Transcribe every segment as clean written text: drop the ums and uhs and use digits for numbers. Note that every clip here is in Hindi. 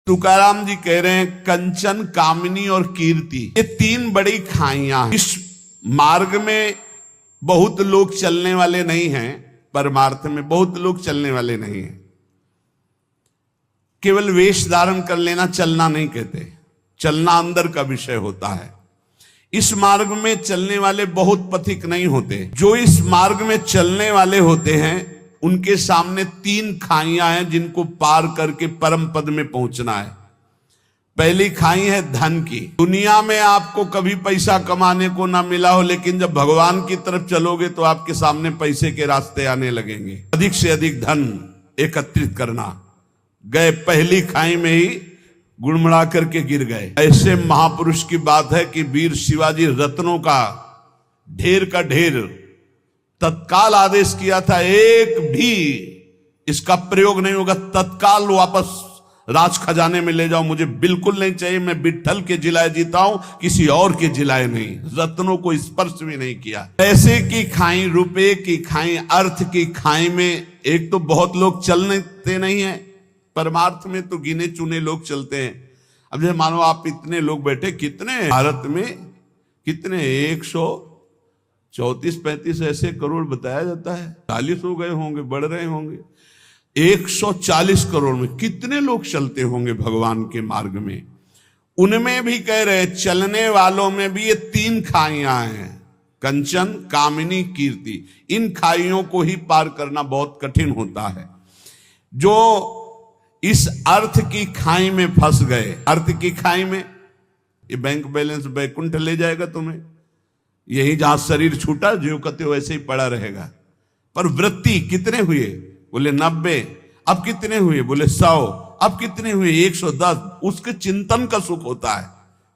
तुकाराम जी कह रहे हैं कंचन, कामिनी और कीर्ति, ये तीन बड़ी खाइयां हैं। इस मार्ग में बहुत लोग चलने वाले नहीं हैं, परमार्थ में बहुत लोग चलने वाले नहीं हैं। केवल वेश धारण कर लेना चलना नहीं कहते, चलना अंदर का विषय होता है। इस मार्ग में चलने वाले बहुत पथिक नहीं होते। जो इस मार्ग में चलने वाले होते हैं उनके सामने तीन खाइयां हैं जिनको पार करके परम पद में पहुंचना है। पहली खाई है धन की। दुनिया में आपको कभी पैसा कमाने को ना मिला हो, लेकिन जब भगवान की तरफ चलोगे तो आपके सामने पैसे के रास्ते आने लगेंगे। अधिक से अधिक धन एकत्रित करना। गए पहली खाई में ही गुड़मड़ा करके गिर गए। ऐसे महापुरुष की बात है कि वीर शिवाजी रत्नों का ढेर तत्काल आदेश किया था, एक भी इसका प्रयोग नहीं होगा, तत्काल वापस राज खजाने में ले जाओ, मुझे बिल्कुल नहीं चाहिए, मैं विट्ठल के जिलाए जीता हूं, किसी और के जिलाए नहीं। रत्नों को स्पर्श भी नहीं किया। पैसे की खाई, रुपए की खाई, अर्थ की खाई में एक तो बहुत लोग चलते नहीं है, परमार्थ में तो गिने चुने लोग चलते हैं। अब जैसे मानो आप इतने लोग बैठे, कितने भारत में कितने 134-35 ऐसे करोड़ बताया जाता है, 40 हो गए होंगे, बढ़ रहे होंगे। 140 करोड़ में कितने लोग चलते होंगे भगवान के मार्ग में। उनमें भी कह रहे चलने वालों में भी ये तीन खाइयां हैं, कंचन, कामिनी, कीर्ति। इन खाइयों को ही पार करना बहुत कठिन होता है। जो इस अर्थ की खाई में फंस गए, अर्थ की खाई में ये बैंक बैलेंस बैकुंठ ले जाएगा तुम्हें, यही जहां शरीर छूटा जो कहते वैसे ही पड़ा रहेगा। पर वृत्ति कितने हुए, बोले 90, अब कितने हुए, बोले 100, अब कितने हुए 110। उसके चिंतन का सुख होता है,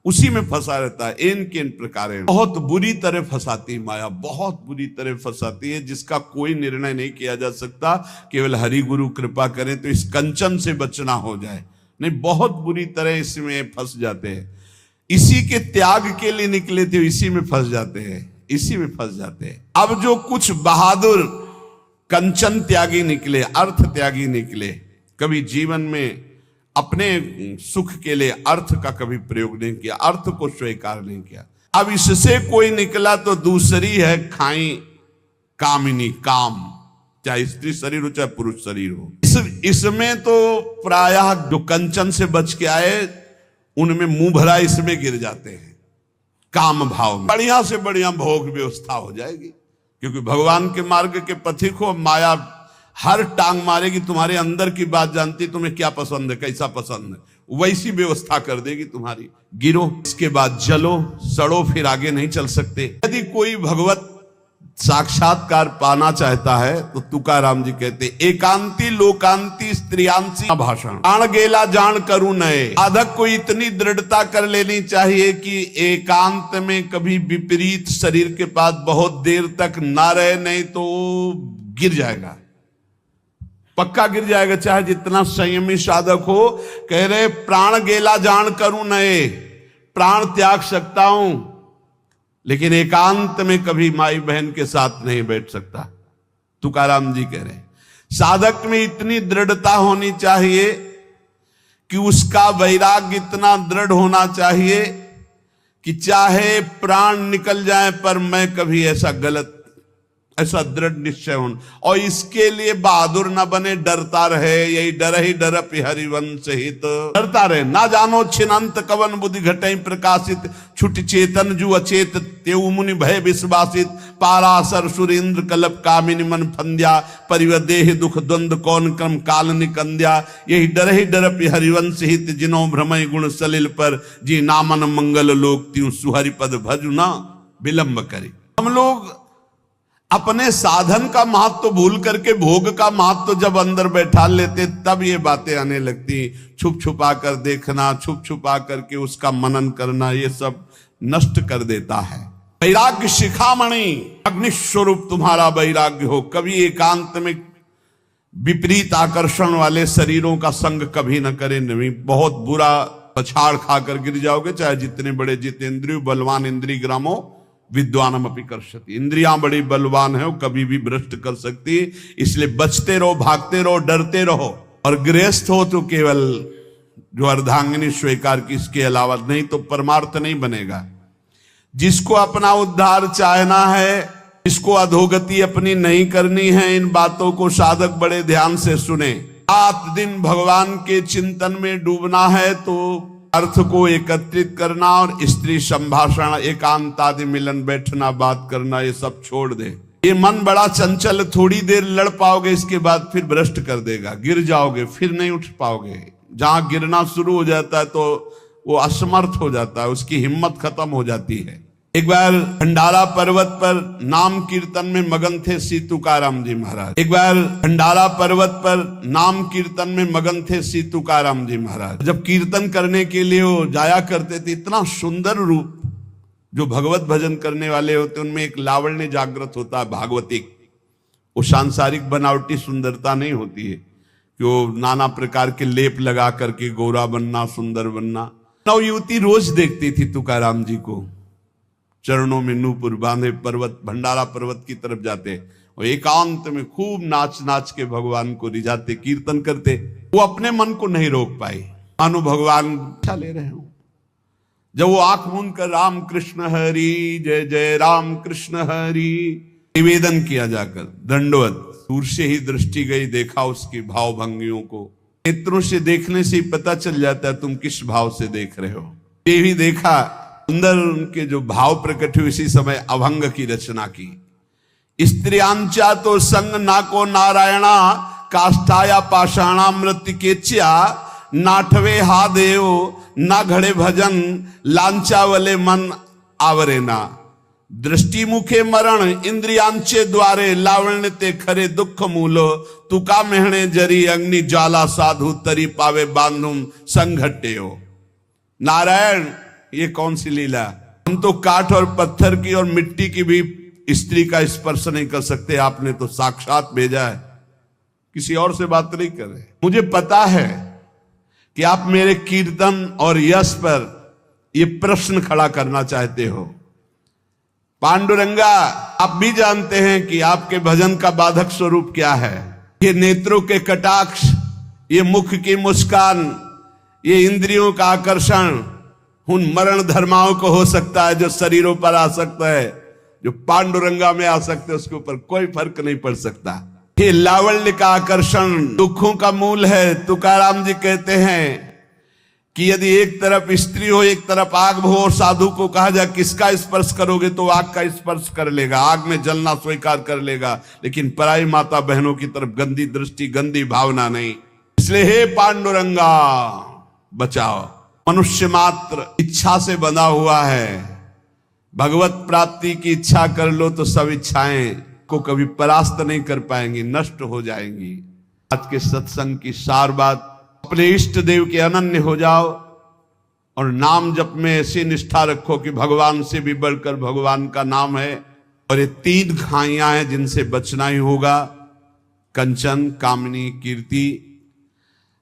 उसी में फंसा रहता है। इन के इन प्रकार बहुत बुरी तरह फंसाती माया, बहुत बुरी तरह फंसाती है, जिसका कोई निर्णय नहीं किया जा सकता। केवल हरि गुरु कृपा करें तो इस कंचन से बचना हो जाए, नहीं बहुत बुरी तरह इसमें फंस जाते हैं। इसी के त्याग के लिए निकले थे, इसी में फंस जाते हैं, इसी में फंस जाते हैं। अब जो कुछ बहादुर कंचन त्यागी निकले, अर्थ त्यागी निकले, कभी जीवन में अपने सुख के लिए अर्थ का कभी प्रयोग नहीं किया, अर्थ को स्वीकार नहीं किया। अब इससे कोई निकला तो दूसरी है खाई कामिनी, काम, चाहे स्त्री शरीर हो चाहे पुरुष शरीर हो। इसमें तो प्रायः जो कंचन से बच के आए उनमें मुंह भरा इसमें गिर जाते हैं, काम भाव में। बढ़िया से बढ़िया भोग व्यवस्था हो जाएगी, क्योंकि भगवान के मार्ग के पथिक हो, माया हर टांग मारेगी, तुम्हारे अंदर की बात जानती, तुम्हें क्या पसंद है, कैसा पसंद है, वैसी व्यवस्था कर देगी तुम्हारी। गिरो, इसके बाद जलो, सड़ो, फिर आगे नहीं चल सकते। यदि कोई भगवत साक्षात्कार पाना चाहता है तो तुकाराम जी कहते एकांती लोकांती स्त्रियांसी भाषण, प्राण गेला जान करूं नए। साधक को इतनी दृढ़ता कर लेनी चाहिए कि एकांत में कभी विपरीत शरीर के पास बहुत देर तक ना रहे, नहीं तो गिर जाएगा, पक्का गिर जाएगा, चाहे जितना संयमी साधक हो। कह रहे प्राण गेला जान करूं नए, प्राण त्याग सकता हूं लेकिन एकांत में कभी माई बहन के साथ नहीं बैठ सकता। तुकाराम जी कह रहे साधक में इतनी दृढ़ता होनी चाहिए कि उसका वैराग्य इतना दृढ़ होना चाहिए कि चाहे प्राण निकल जाए पर मैं कभी ऐसा दृढ़ निश्चय हो। और इसके लिए बहादुर ना बने, डरता रहे, यही डर ही डरप हरिवंश हित, डरता रहे। ना जानो छिनंत कवन बुद्धि घटई प्रकाशित, छुट चेतन जु अचेत तेउ मुनि भय विश्वासित, पारासर सुरेंद्र कलप कामिनी मन फंद्या, परिवदेह दुख द्वंद कौन क्रम काल निकंद्या, यही डर ही डरप हरिवंश हित, जिनो भ्रमय गुण सलिल पर, जी नामन मंगल लोक त्यों सुहरिपद भजु ना विलंब करी। हम लोग अपने साधन का महत्व भूल करके भोग का महत्व जब अंदर बैठा लेते, तब ये बातें आने लगती। छुप छुपा कर देखना, छुप छुपा करके उसका मनन करना, ये सब नष्ट कर देता है। वैराग्य शिखामणि, अग्नि स्वरूप तुम्हारा वैराग्य हो। कभी एकांत में विपरीत आकर्षण वाले शरीरों का संग कभी न करे, नहीं बहुत बुरा पछाड़ खाकर गिर जाओगे। चाहे जितने बड़े जितेंद्रिय बलवान इंद्रिय ग्रामो विद्वानम अपि कर्षति, इंद्रियां बड़ी बलवान है, वो कभी भी भ्रष्ट कर सकती। इसलिए बचते रहो, भागते रहो, डरते रहो। और गृहस्थ हो तो केवल जो अर्धांगिनी स्वीकार की, इसके अलावा नहीं तो परमार्थ नहीं बनेगा। जिसको अपना उद्धार चाहना है, जिसको अधोगति अपनी नहीं करनी है, इन बातों को साधक बड़े ध्यान से सुने। रात दिन भगवान के चिंतन में डूबना है तो अर्थ को एकत्रित करना और स्त्री संभाषण, एकांत आदि मिलन, बैठना, बात करना, ये सब छोड़ दे। ये मन बड़ा चंचल, थोड़ी देर लड़ पाओगे, इसके बाद फिर भ्रष्ट कर देगा, गिर जाओगे, फिर नहीं उठ पाओगे। जहां गिरना शुरू हो जाता है तो वो असमर्थ हो जाता है, उसकी हिम्मत खत्म हो जाती है। एक बार भंडारा पर्वत पर नाम कीर्तन में मगन थे श्री तुकाराम जी महाराज। एक बार भंडारा पर्वत पर नाम कीर्तन में मगन थे श्री तुकाराम जी महाराज। जब कीर्तन करने के लिए वो जाया करते थे, इतना सुंदर रूप, जो भगवत भजन करने वाले होते उनमें एक लावण्य जागृत होता है, भागवतिक। वो सांसारिक बनावटी सुंदरता नहीं होती है कि वो नाना प्रकार के लेप लगा करके गोरा बनना, सुंदर बनना। नवयुवती रोज देखती थी तुकाराम जी को, चरणों में नूपुर बांधे पर्वत, भंडारा पर्वत की तरफ जाते और एकांत में खूब नाच नाच के भगवान को रिझाते, कीर्तन करते। वो अपने मन को नहीं रोक पाए, मानो भगवान अच्छा ले रहे हो। जब वो आंख मूंद कर राम कृष्ण हरि जय जय राम कृष्ण हरि निवेदन किया जाकर, दंडवत, दूर से ही दृष्टि गई, देखा उसकी भाव भंगियों को। नेत्रों से देखने से ही पता चल जाता है तुम किस भाव से देख रहे हो। ये भी देखा, अंदर उनके जो भाव प्रकट हुए, इसी समय अभंग की रचना की। स्त्रियांचा तो संग ना को नारायणा, काष्ठाया पाषाणा मृत्यु केच्या, नाठवे हा देव ना घड़े भजन, लांचावले मन आवरेना। दृष्टि मुखे मरण इंद्रियांचे द्वारे, लावण्य ते खरे दुख मूलो, तुका मेहणे जरी अग्नि ज्वाला, साधु तरी पावे बांधुम संघटे हो। नारायण, ये कौन सी लीला? हम तो काठ और पत्थर की और मिट्टी की भी स्त्री का स्पर्श नहीं कर सकते, आपने तो साक्षात भेजा है, किसी और से बात नहीं कर रहे। मुझे पता है कि आप मेरे कीर्तन और यश पर ये प्रश्न खड़ा करना चाहते हो। पांडुरंगा, आप भी जानते हैं कि आपके भजन का बाधक स्वरूप क्या है। ये नेत्रों के कटाक्ष, ये मुख की मुस्कान, ये इंद्रियों का आकर्षण उन मरण धर्माओं को हो सकता है जो शरीरों पर आ सकता है, जो पांडुरंगा में आ सकते हैं, उसके ऊपर कोई फर्क नहीं पड़ सकता। ये लावण्य का आकर्षण दुखों का मूल है। तुकाराम जी कहते हैं कि यदि एक तरफ स्त्री हो, एक तरफ आग हो, और साधु को कहा जाए किसका स्पर्श करोगे, तो आग का स्पर्श कर लेगा, आग में जलना स्वीकार कर लेगा, लेकिन पराई माता बहनों की तरफ गंदी दृष्टि, गंदी भावना नहीं। इसलिए हे पांडुरंगा बचाओ। मनुष्य मात्र इच्छा से बंधा हुआ है। भगवत प्राप्ति की इच्छा कर लो तो सब इच्छाएं को कभी परास्त नहीं कर पाएंगी, नष्ट हो जाएंगी। आज के सत्संग की सार बात, अपने इष्ट देव के अनन्य हो जाओ और नाम जप में ऐसी निष्ठा रखो कि भगवान से भी बढ़कर भगवान का नाम है। और ये 3 खाइयां हैं जिनसे बचना ही होगा, कंचन, कामनी, कीर्ति।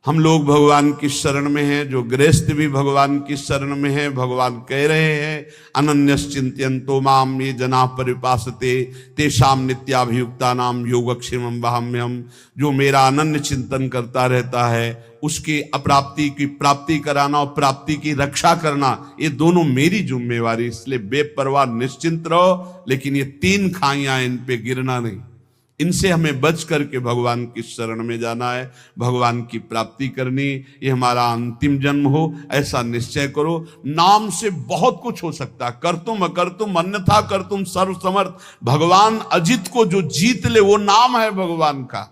हम लोग भगवान की शरण में हैं, जो गृहस्थ भी भगवान की शरण में है। भगवान कह रहे हैं अनन्यश्चिंत्यन्तो माम ये जना परिपासते तेषाम नित्याभियुक्ता नाम योगक्षेमं वहाम्यहम्। जो मेरा अनन्य चिंतन करता रहता है, उसकी अप्राप्ति की प्राप्ति कराना और प्राप्ति की रक्षा करना, ये दोनों मेरी जिम्मेवारी। इसलिए बेपरवाह निश्चिंत रहो, लेकिन ये 3 खाइयां, इन पे गिरना नहीं। इनसे हमें बच करके भगवान की शरण में जाना है, भगवान की प्राप्ति करनी। ये हमारा अंतिम जन्म हो, ऐसा निश्चय करो। नाम से बहुत कुछ हो सकता है, कर तुम अकर तुम अन्यथा कर तुम सर्व समर्थ। भगवान अजित को जो जीत ले, वो नाम है भगवान का।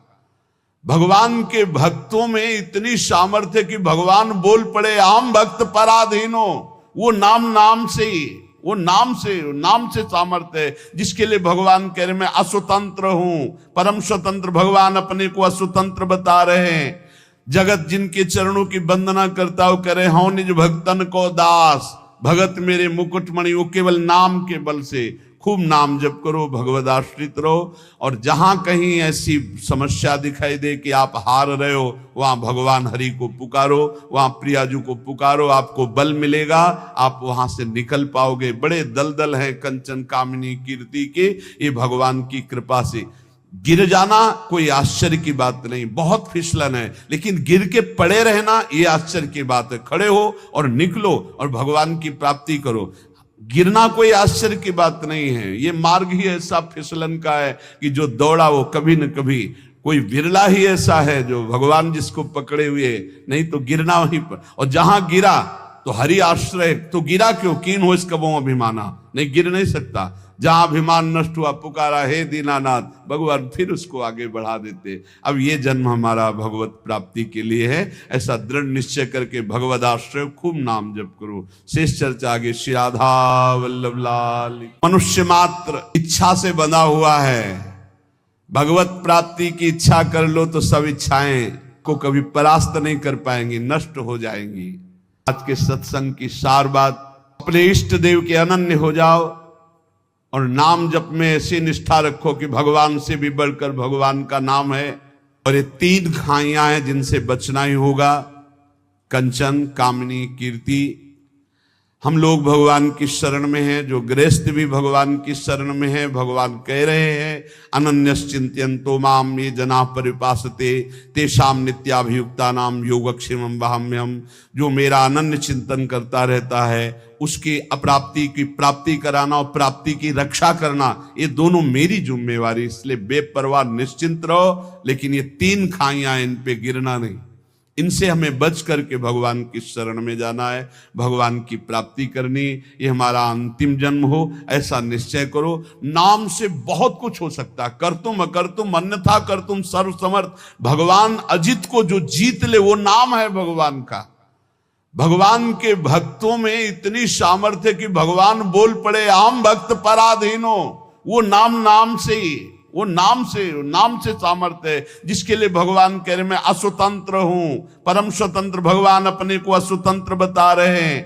भगवान के भक्तों में इतनी सामर्थ्य कि भगवान बोल पड़े आम भक्त पराधीनो, वो नाम से ही, वो नाम से सामर्थ्य है, जिसके लिए भगवान कह रहे मैं अस्वतंत्र हूं, परम स्वतंत्र। भगवान अपने को अस्वतंत्र बता रहे हैं। जगत जिनके चरणों की वंदना करता हो, कह रहे हूं निज भक्तन को दास, भगत मेरे मुकुटमणि। वो केवल नाम के बल से खूब नाम जप करो, भगवद आश्रित रहो। और जहां कहीं ऐसी समस्या दिखाई दे कि आप हार रहे हो, वहां भगवान हरि को पुकारो, वहां प्रियाजू को पुकारो, आपको बल मिलेगा, आप वहां से निकल पाओगे। बड़े दलदल हैं कंचन, कामिनी, कीर्ति के, ये भगवान की कृपा से। गिर जाना कोई आश्चर्य की बात नहीं, बहुत फिसलन है, लेकिन गिर के पड़े रहना ये आश्चर्य की बात है। खड़े हो और निकलो और भगवान की प्राप्ति करो। गिरना कोई आश्चर्य की बात नहीं है। ये मार्ग ही ऐसा फिसलन का है कि जो दौड़ा वो कभी न कभी, कोई विरला ही ऐसा है जो भगवान जिसको पकड़े हुए, नहीं तो गिरना वहीं पर। और जहां गिरा तो हरि आश्रय, तो गिरा क्यों? कीन हो इसका वो अभिमाना, नहीं गिर नहीं सकता। जहां अभिमान नष्ट हुआ, पुकारा हे दीनानाथ, भगवान फिर उसको आगे बढ़ा देते। अब ये जन्म हमारा भगवत प्राप्ति के लिए है, ऐसा दृढ़ निश्चय करके भगवद आश्रय खूब नाम जप करो। शेष चर्चा आगे। श्री राधा वल्लभ लाल। मनुष्य मात्र इच्छा से बंधा हुआ है, भगवत प्राप्ति की इच्छा कर लो तो सब इच्छाएं को कभी परास्त नहीं कर पाएंगी, नष्ट हो जाएंगी। आज के सत्संग की सार बात, अपने इष्ट देव के अनन्य हो जाओ और नाम जप में ऐसी निष्ठा रखो कि भगवान से भी बढ़कर भगवान का नाम है। और ये 3 खाइयां हैं जिनसे बचना ही होगा, कंचन, कामनी, कीर्ति। हम लोग भगवान की शरण में हैं, जो गृहस्थ भी भगवान की शरण में है। भगवान कह रहे हैं अनन्यश्चिंत्यन्तो माम ये जना परिपासते तेषाम नित्याभियुक्ता नाम योगक्षेमं वहाम्यहम्। जो मेरा अनन्य चिंतन करता रहता है उसकी अप्राप्ति की प्राप्ति कराना और प्राप्ति की रक्षा करना, ये दोनों मेरी जिम्मेवारी। इसलिए बेपरवाह निश्चिंत रहो, लेकिन ये 3 खाइयां, इन पे गिरना नहीं। इनसे हमें बच करके भगवान की शरण में जाना है, भगवान की प्राप्ति करनी। ये हमारा अंतिम जन्म हो, ऐसा निश्चय करो। नाम से बहुत कुछ हो सकता है, कर तुम अकर तुम अन्यथा कर तुम सर्व समर्थ। भगवान अजित को जो जीत ले वो नाम है भगवान का। भगवान के भक्तों में इतनी सामर्थ्य कि भगवान बोल पड़े आम भक्त पराधीनो, वो नाम से ही, वो नाम से सामर्थ्य है, जिसके लिए भगवान कह रहे मैं अस्वतंत्र हूं, परम स्वतंत्र। भगवान अपने को अस्वतंत्र बता रहे हैं।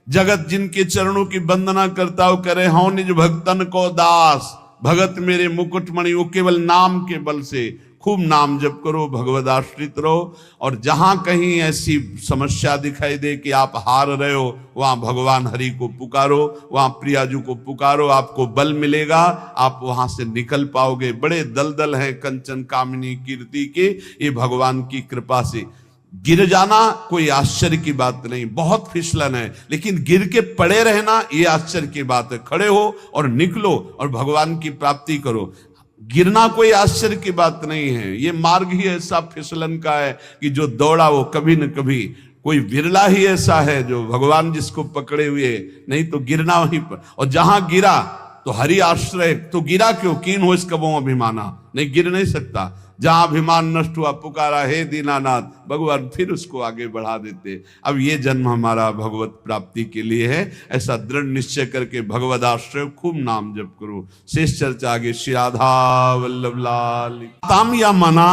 जगत जिनके चरणों की वंदना करता हो करे हूं निज भक्तन को दास, भगत मेरे मुकुटमणि। वो केवल नाम के बल से खूब नाम जप करो, भगवद आश्रित रहो। और जहां कहीं ऐसी समस्या दिखाई दे कि आप हार रहे हो, वहां भगवान हरि को पुकारो, वहां प्रियाजू को पुकारो, आपको बल मिलेगा, आप वहां से निकल पाओगे। बड़े दलदल हैं कंचन, कामिनी, कीर्ति के, ये भगवान की कृपा से। गिर जाना कोई आश्चर्य की बात नहीं, बहुत फिसलन है, लेकिन गिर के पड़े रहना ये आश्चर्य की बात है। खड़े हो और निकलो और भगवान की प्राप्ति करो। गिरना कोई आश्चर्य की बात नहीं है। ये मार्ग ही ऐसा फिसलन का है कि जो दौड़ा वो कभी न कभी, कोई विरला ही ऐसा है जो भगवान जिसको पकड़े हुए, नहीं तो गिरना वहीं पर। और जहां गिरा तो हरि आश्रय, तो गिरा क्यों? कीन हो इसका वो अभिमाना, नहीं गिर नहीं सकता। जहां अभिमान नष्ट हुआ, पुकारा हे दीनानाथ, भगवान फिर उसको आगे बढ़ा देते। अब ये जन्म हमारा भगवत प्राप्ति के लिए है, ऐसा दृढ़ निश्चय करके भगवद आश्रय खूब नाम जप करो। शेष चर्चा आगे। श्री राधा वल्लभ लाल। ताम या मना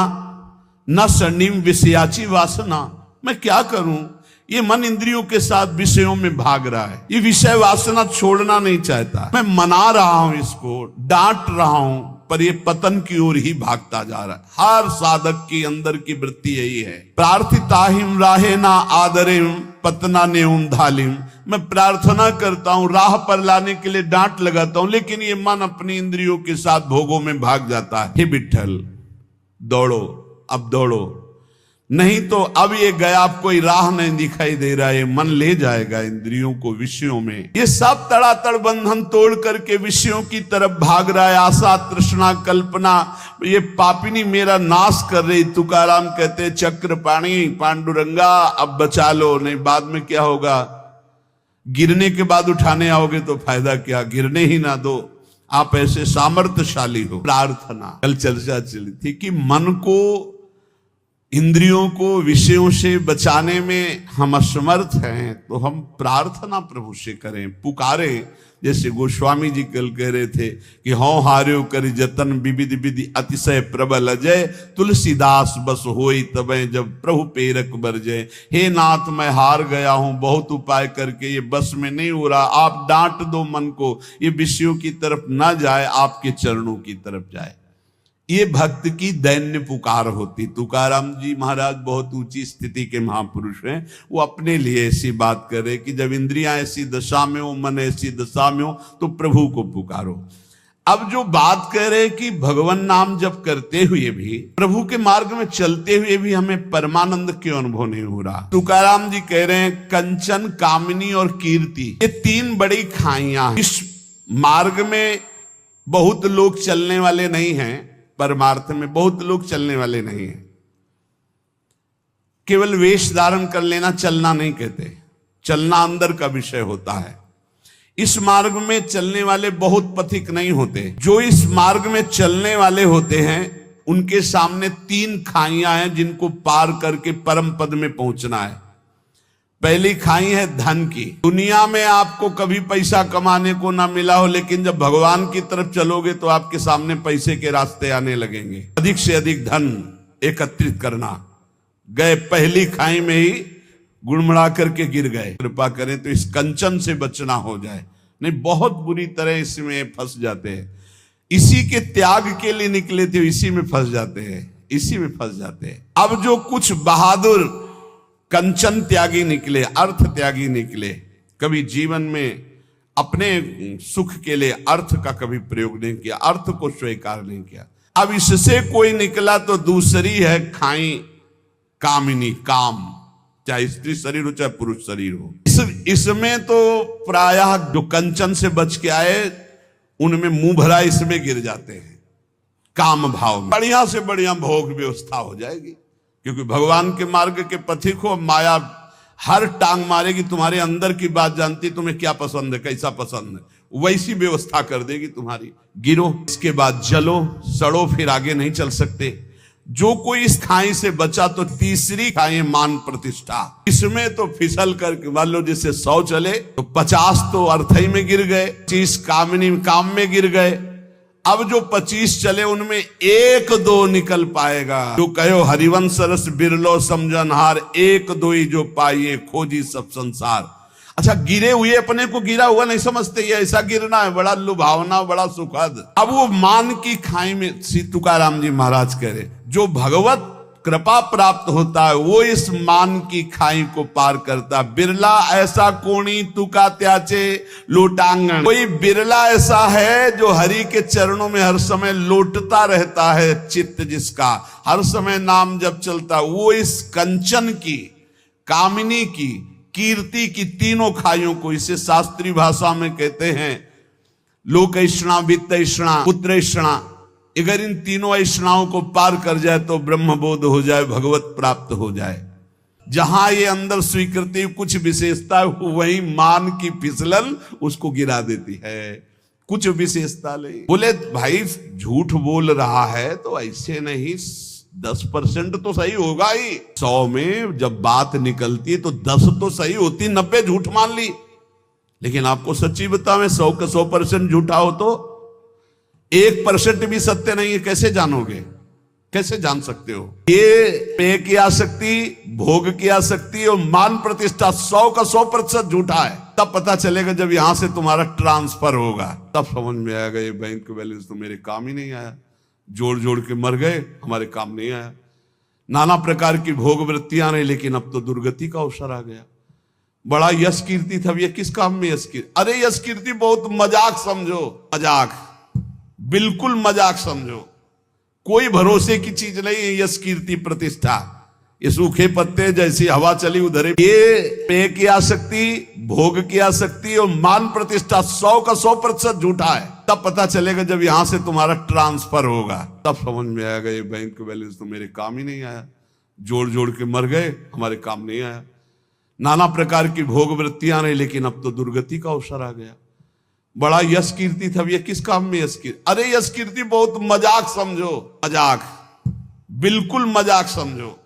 न स्वर्णिम विषयाची वासना। मैं क्या करूं, ये मन इंद्रियों के साथ विषयों में भाग रहा है, ये विषय वासना छोड़ना नहीं चाहता। मैं मना रहा हूं इसको, डांट रहा हूं, पर ये पतन की ओर ही भागता जा रहा है। हर साधक की अंदर की वृत्ति यही है। प्रार्थिताहिम राहे ना आदरिम पतना ने धालिम। मैं प्रार्थना करता हूं, राह पर लाने के लिए डांट लगाता हूं, लेकिन ये मन अपनी इंद्रियों के साथ भोगों में भाग जाता है। हे विठ्ठल दौड़ो, अब दौड़ो, नहीं तो अब ये गया, आप कोई राह नहीं दिखाई दे रहा है, मन ले जाएगा इंद्रियों को विषयों में। ये सब तड़ातड़ बंधन तोड़ करके विषयों की तरफ भाग रहा है। आशा, तृष्णा, कल्पना, ये पापिनी मेरा नाश कर रही। तुकाराम कहते चक्रपाणी पांडुरंगा अब बचा लो, नहीं बाद में क्या होगा, गिरने के बाद उठाने आओगे तो फायदा क्या, गिरने ही ना दो। आप ऐसे सामर्थ्यशाली हो। प्रार्थना, कल चर्चा चली थी कि मन को, इंद्रियों को विषयों से बचाने में हम असमर्थ हैं, तो हम प्रार्थना प्रभु से करें, पुकारें। जैसे गोस्वामी जी कल कह रहे थे कि हौ हार्यो करि जतन विविध विधि अतिशय प्रबल अजय, तुलसीदास बस होई तबे जब प्रभु पेरक बरजय। हे नाथ मैं हार गया हूं, बहुत उपाय करके ये बस में नहीं हो रहा, आप डांट दो मन को, ये विषयों की तरफ ना जाए, आपके चरणों की तरफ जाए। ये भक्त की दैन्य पुकार होती। तुकाराम जी महाराज बहुत ऊंची स्थिति के महापुरुष हैं, वो अपने लिए ऐसी बात करे कि जब इंद्रियां ऐसी दशा में हो, मन ऐसी दशा में हो, तो प्रभु को पुकारो। अब जो बात कह रहे कि भगवान नाम जप करते हुए भी, प्रभु के मार्ग में चलते हुए भी हमें परमानंद क्यों अनुभव नहीं हो रहा। तुकाराम जी कह रहे हैं कंचन, कामिनी और कीर्ति, ये तीन बड़ी खाइयां। इस मार्ग में बहुत लोग चलने वाले नहीं हैं, परमार्थ में बहुत लोग चलने वाले नहीं हैं। केवल वेश धारण कर लेना चलना नहीं कहते, चलना अंदर का विषय होता है। इस मार्ग में चलने वाले बहुत पथिक नहीं होते। जो इस मार्ग में चलने वाले होते हैं उनके सामने तीन खाइयां हैं जिनको पार करके परम पद में पहुंचना है। पहली खाई है धन की। दुनिया में आपको कभी पैसा कमाने को ना मिला हो, लेकिन जब भगवान की तरफ चलोगे तो आपके सामने पैसे के रास्ते आने लगेंगे। अधिक से अधिक धन एकत्रित करना। गए पहली खाई में ही गुड़मड़ा करके गिर गए। कृपा करें तो इस कंचन से बचना हो जाए, नहीं बहुत बुरी तरह इसमें फंस जाते हैं। इसी के त्याग के लिए निकले थे, इसी में फंस जाते हैं, इसी में फंस जाते हैं। अब जो कुछ बहादुर कंचन त्यागी निकले, अर्थ त्यागी निकले, कभी जीवन में अपने सुख के लिए अर्थ का कभी प्रयोग नहीं किया, अर्थ को स्वीकार नहीं किया। अब इससे कोई निकला तो दूसरी है खाई कामिनी, काम, चाहे स्त्री शरीर हो चाहे पुरुष शरीर हो। इसमें तो प्रायः जो कंचन से बच के आए उनमें मुंह भरा इसमें गिर जाते हैं। काम भाव में बढ़िया से बढ़िया भोग व्यवस्था हो जाएगी, क्योंकि भगवान के मार्ग के पथिक हो। माया हर टांग मारेगी, तुम्हारे अंदर की बात जानती, तुम्हें क्या पसंद है, कैसा पसंद है, वैसी व्यवस्था कर देगी तुम्हारी। गिरो, इसके बाद जलो, सड़ो, फिर आगे नहीं चल सकते। जो कोई इस खाई से बचा तो तीसरी खाई मान प्रतिष्ठा। इसमें तो फिसल कर मान लो जैसे 100 चले तो 50 तो अर्थई में गिर गए, 25 कामिनी काम में गिर गए। अब जो 25 चले उनमें 1-2 निकल पाएगा। जो कहो हरिवंश रस बिरलो समझनहार, 1-2 ही जो पाइए खोजी सब संसार। अच्छा, गिरे हुए अपने को गिरा हुआ नहीं समझते, ये ऐसा गिरना है बड़ा लुभावना, बड़ा सुखद। अब वो मान की खाई में श्री तुकाराम जी महाराज कह रहे, जो भगवत कृपा प्राप्त होता है वो इस मान की खाई को पार करता। बिरला ऐसा कोणी तुका त्याचे लोटांगन। कोई बिरला ऐसा है जो हरि के चरणों में हर समय लोटता रहता है, चित्त जिसका हर समय नाम जब चलता, वो इस कंचन की, कामिनी की, कीर्ति की तीनों खाइयों को, इसे शास्त्रीय भाषा में कहते हैं लोक ऐषणा, वित्त ऐषणा, पुत्र ऐषणा। अगर इन तीनों ऐषणाओं को पार कर जाए तो ब्रह्मबोध हो जाए, भगवत प्राप्त हो जाए। जहां ये अंदर स्वीकृति कुछ विशेषता है, वही मान की फिसलन उसको गिरा देती है। कुछ विशेषता ले बोले भाई झूठ बोल रहा है तो ऐसे नहीं, 10% तो सही होगा ही। 100 में जब बात निकलती है तो 10 तो सही होती, 90 झूठ मान ली। लेकिन आपको सच्ची बताऊं, 100 का 100% झूठा हो तो 1% भी सत्य नहीं है, कैसे जानोगे, कैसे जान सकते हो। ये पेय की आसक्ति, भोग की आसक्ति और मान प्रतिष्ठा 100 का 100% झूठा है। तब पता चलेगा जब यहां से तुम्हारा ट्रांसफर होगा, तब समझ में आएगा ये बैंक बैलेंस तो मेरे काम ही नहीं आया, जोड़ जोड़ के मर गए, हमारे काम नहीं आया। नाना प्रकार की भोग वृत्तियां रही, लेकिन अब तो दुर्गति का अवसर आ गया। बड़ा यश कीर्ति था, ये किस काम में यश कीर्ति? अरे यश कीर्ति बहुत मजाक समझो, मजाक, बिल्कुल मजाक समझो, कोई भरोसे की चीज नहीं है यश कीर्ति प्रतिष्ठा। ये सूखे पत्ते जैसी हवा चली उधर। ये पेय की आसक्ति, भोग की आसक्ति और मान प्रतिष्ठा 100 का 100% झूठा है। तब पता चलेगा जब यहां से तुम्हारा ट्रांसफर होगा, तब समझ में आएगा ये बैंक बैलेंस तो मेरे काम ही नहीं आया, जोड़ जोड़ के मर गए, हमारे काम नहीं आया। नाना प्रकार की भोग वृत्तियां रही, लेकिन अब तो दुर्गति का अवसर आ गया। बड़ा यश कीर्ति था, ये किस काम में यश कीर्ति? अरे यश कीर्ति बहुत मजाक समझो, मजाक, बिल्कुल मजाक समझो,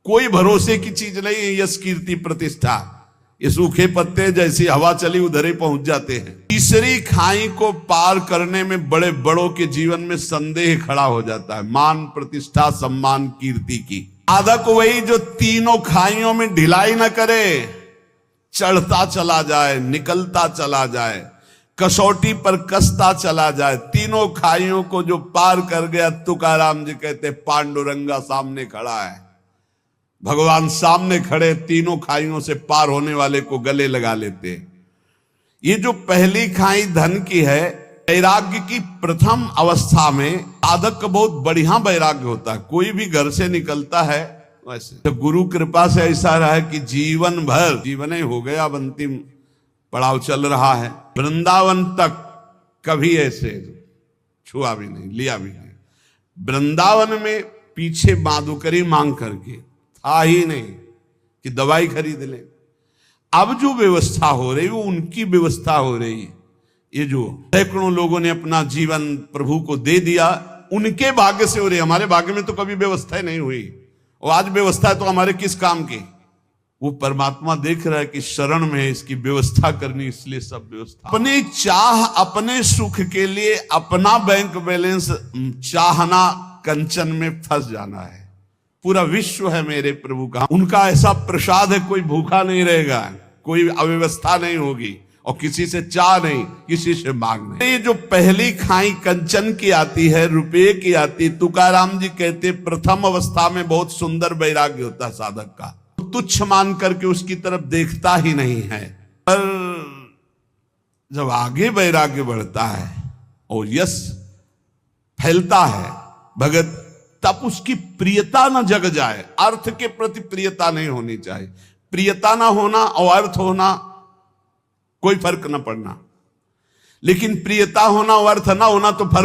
कोई भरोसे की चीज नहीं है यश कीर्ति प्रतिष्ठा। ये सूखे पत्ते जैसी हवा चली उधर ही पहुंच जाते हैं। तीसरी खाई को पार करने में बड़े बड़ों के जीवन में संदेह खड़ा हो जाता है, मान प्रतिष्ठा सम्मान कीर्ति की। साधक वही जो तीनों खाइयों में ढिलाई न करे, चढ़ता चला जाए, निकलता चला जाए, कसौटी पर कसता चला जाए। तीनों खाइयों को जो पार कर गया, तुकाराम जी कहते पांडुरंगा सामने खड़ा है, भगवान सामने खड़े, तीनों खाइयों से पार होने वाले को गले लगा लेते। ये जो पहली खाई धन की है, वैराग्य की प्रथम अवस्था में साधक का बहुत बढ़िया वैराग्य होता है। कोई भी घर से निकलता है वैसे तो गुरु कृपा से ऐसा रहा है कि जीवन भर, जीवन ही हो गया, अब अंतिम पड़ाव चल रहा है, वृंदावन तक कभी ऐसे छुआ भी नहीं, लिया भी नहीं। वृंदावन में पीछे माधुकरी मांग करके था ही नहीं कि दवाई खरीद ले। अब जो व्यवस्था हो रही वो उनकी व्यवस्था हो रही है। ये जो सैकड़ों लोगों ने अपना जीवन प्रभु को दे दिया, उनके भाग्य से हो रही। हमारे भाग्य में तो कभी व्यवस्था नहीं हुई, और आज व्यवस्था है तो हमारे किस काम की। वो परमात्मा देख रहा है कि शरण में है, इसकी व्यवस्था करनी, इसलिए सब व्यवस्था। अपने चाह, अपने सुख के लिए अपना बैंक बैलेंस चाहना, कंचन में फंस जाना है। पूरा विश्व है मेरे प्रभु का, उनका ऐसा प्रसाद है, कोई भूखा नहीं रहेगा, कोई अव्यवस्था नहीं होगी, और किसी से चाह नहीं, किसी से मांग नहीं। ये जो पहली खाई कंचन की आती है, रुपये की आती, तुकाराम जी कहते प्रथम अवस्था में बहुत सुंदर वैराग्य होता है साधक का, तुच्छ मान करके उसकी तरफ देखता ही नहीं है। पर जब आगे वैराग्य बढ़ता है और यश फैलता है भगत, तब उसकी प्रियता न जग जाए। अर्थ के प्रति प्रियता नहीं होनी चाहिए। प्रियता ना होना और अर्थ होना कोई फर्क न पड़ना, लेकिन प्रियता होना और अर्थ ना होना तो फर्क